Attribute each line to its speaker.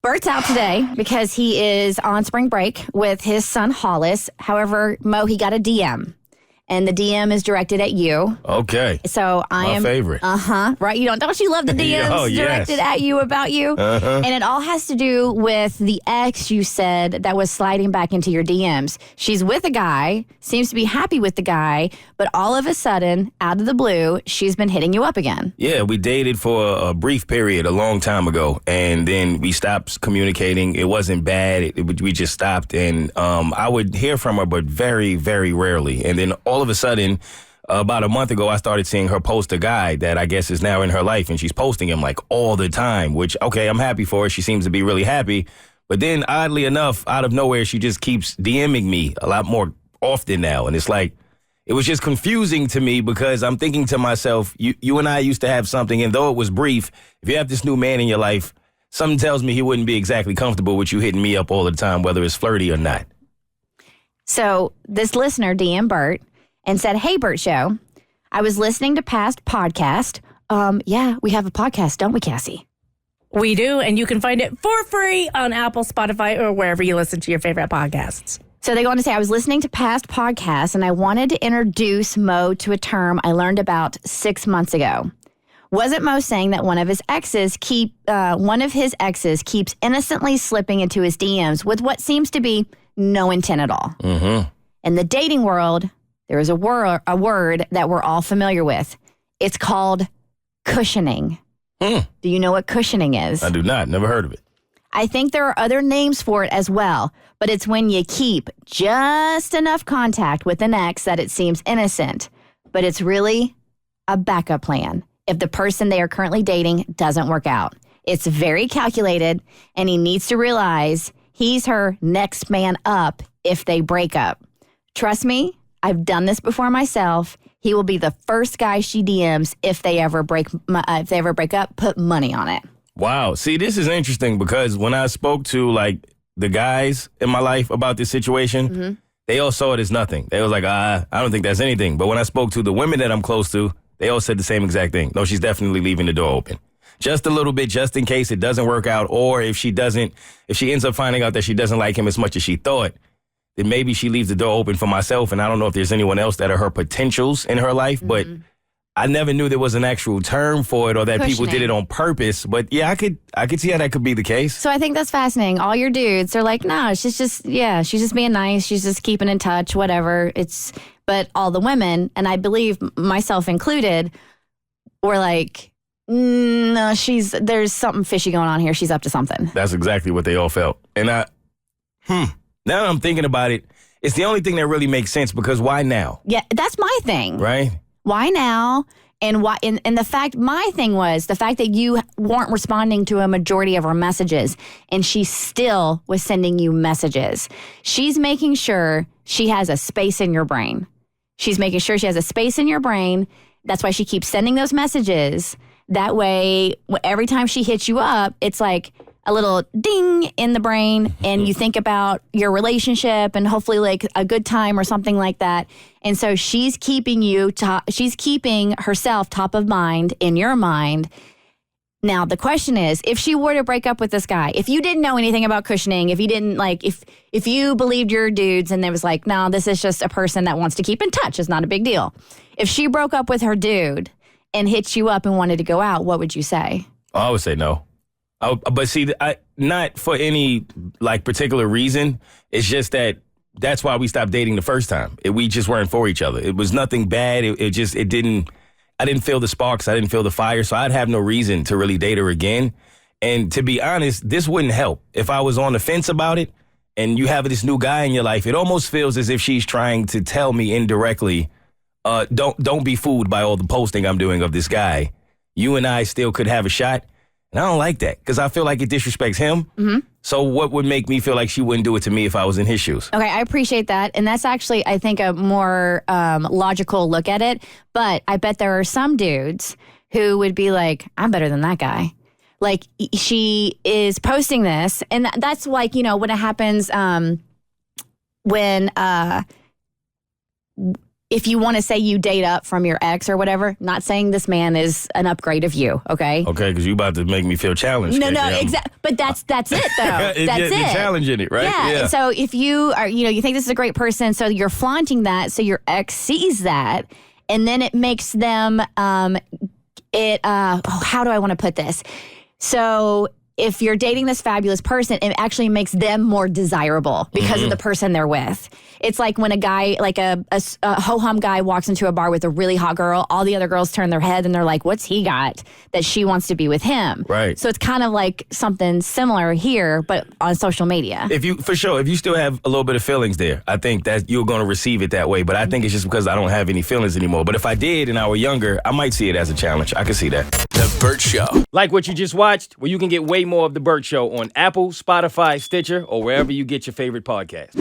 Speaker 1: Bert's out today because he is on spring break with his son Hollis. However, Mo, he got a DM. And the DM is directed at you.
Speaker 2: Okay.
Speaker 1: So
Speaker 2: My favorite.
Speaker 1: Right. Don't you love the DMs directed at you about you? And it all has to do with the ex you said that was sliding back into your DMs. She's with a guy, seems to be happy with the guy, but all of a sudden, out of the blue, she's been hitting you up again.
Speaker 2: Yeah, we dated for a brief period a long time ago, and then we stopped communicating. It wasn't bad. We just stopped, and I would hear from her, but very, very rarely. And then all of a sudden, about a month ago, I started seeing her post a guy that I guess is now in her life, and she's posting him like all the time, which, okay, I'm happy for her. She seems to be really happy. But then, oddly enough, out of nowhere, she just keeps DMing me a lot more often now. And it's like, it was just confusing to me because I'm thinking to myself, you and I used to have something, and though it was brief, if you have this new man in your life, something tells me he wouldn't be exactly comfortable with you hitting me up all the time, whether it's flirty or not.
Speaker 1: So this listener, DM Bert, and said, "Hey, Bert Show, I was listening to past podcast. Yeah, we have a podcast, don't we, Cassie?"
Speaker 3: We do, and you can find it for free on Apple, Spotify, or wherever you listen to your favorite podcasts.
Speaker 1: So they go on to say, "I was listening to past podcasts, and I wanted to introduce Mo to a term I learned about 6 months ago. Wasn't Mo saying that one of his exes keeps innocently slipping into his DMs with what seems to be no intent at all?
Speaker 2: Mm-hmm.
Speaker 1: In the dating world, there is a word that we're all familiar with. It's called cushioning. Do you know what cushioning is?
Speaker 2: I do not. Never heard of it.
Speaker 1: I think there are other names for it as well, but it's when you keep just enough contact with an ex that it seems innocent, but it's really a backup plan if the person they are currently dating doesn't work out. It's very calculated, and he needs to realize he's her next man up if they break up. Trust me, I've done this before myself. He will be the first guy she DMs if they ever break up. Put money on it."
Speaker 2: Wow. See, this is interesting because when I spoke to like the guys in my life about this situation, they all saw it as nothing. They was like, I don't think that's anything. But when I spoke to the women that I'm close to, they all said the same exact thing. No, she's definitely leaving the door open. Just a little bit, just in case it doesn't work out, or if she ends up finding out that she doesn't like him as much as she thought, then maybe she leaves the door open for myself. And I don't know if there's anyone else that are her potentials in her life, but I never knew there was an actual term for it or that people did it on purpose. But yeah, I could see how that could be the case.
Speaker 1: So I think that's fascinating. All your dudes are like, no, she's just being nice. She's just keeping in touch, whatever. But all the women, and I believe myself included, were like, no, there's something fishy going on here. She's up to something.
Speaker 2: That's exactly what they all felt. And now that I'm thinking about it, it's the only thing that really makes sense because why now?
Speaker 1: Yeah, that's my thing.
Speaker 2: Right?
Speaker 1: Why now? And why? And my thing was the fact that you weren't responding to a majority of her messages, and she still was sending you messages. She's making sure she has a space in your brain. She's making sure she has a space in your brain. That's why she keeps sending those messages. That way, every time she hits you up, it's like a little ding in the brain, and you think about your relationship and hopefully like a good time or something like that. And so she's keeping herself top of mind in your mind. Now, the question is, if she were to break up with this guy, if you didn't know anything about cushioning, if you didn't like, if you believed your dudes and there was like, no, this is just a person that wants to keep in touch, it's not a big deal. If she broke up with her dude and hit you up and wanted to go out, what would you say?
Speaker 2: I would say no. But see, not for any like particular reason. It's just that's why we stopped dating the first time. We just weren't for each other. It was nothing bad. I didn't feel the sparks. I didn't feel the fire. So I'd have no reason to really date her again. And to be honest, this wouldn't help. If I was on the fence about it and you have this new guy in your life, it almost feels as if she's trying to tell me indirectly, don't be fooled by all the posting I'm doing of this guy. You and I still could have a shot. And I don't like that because I feel like it disrespects him. Mm-hmm. So what would make me feel like she wouldn't do it to me if I was in his shoes?
Speaker 1: Okay, I appreciate that. And that's actually, I think, a more logical look at it. But I bet there are some dudes who would be like, I'm better than that guy. Like, she is posting this. And that's like, when it happens when if you want to say you date up from your ex or whatever, not saying this man is an upgrade of you, okay?
Speaker 2: Okay, because you about to make me feel challenged.
Speaker 1: No, exactly. But that's it, though. That's
Speaker 2: You're
Speaker 1: it.
Speaker 2: challenging it, right?
Speaker 1: Yeah. So if you are, you think this is a great person, so you're flaunting that, so your ex sees that, and then it makes them, how do I want to put this? So if you're dating this fabulous person, it actually makes them more desirable because of the person they're with. It's like when a guy, like a ho-hum guy walks into a bar with a really hot girl, all the other girls turn their head and they're like, what's he got that she wants to be with him?
Speaker 2: Right.
Speaker 1: So it's kind of like something similar here, but on social media.
Speaker 2: If you still have a little bit of feelings there, I think that you're going to receive it that way. But I think it's just because I don't have any feelings anymore. But if I did and I were younger, I might see it as a challenge. I can see that.
Speaker 4: The Bert Show.
Speaker 5: Like what you just watched? Well, you can get way more of The Bert Show on Apple, Spotify, Stitcher, or wherever you get your favorite podcast.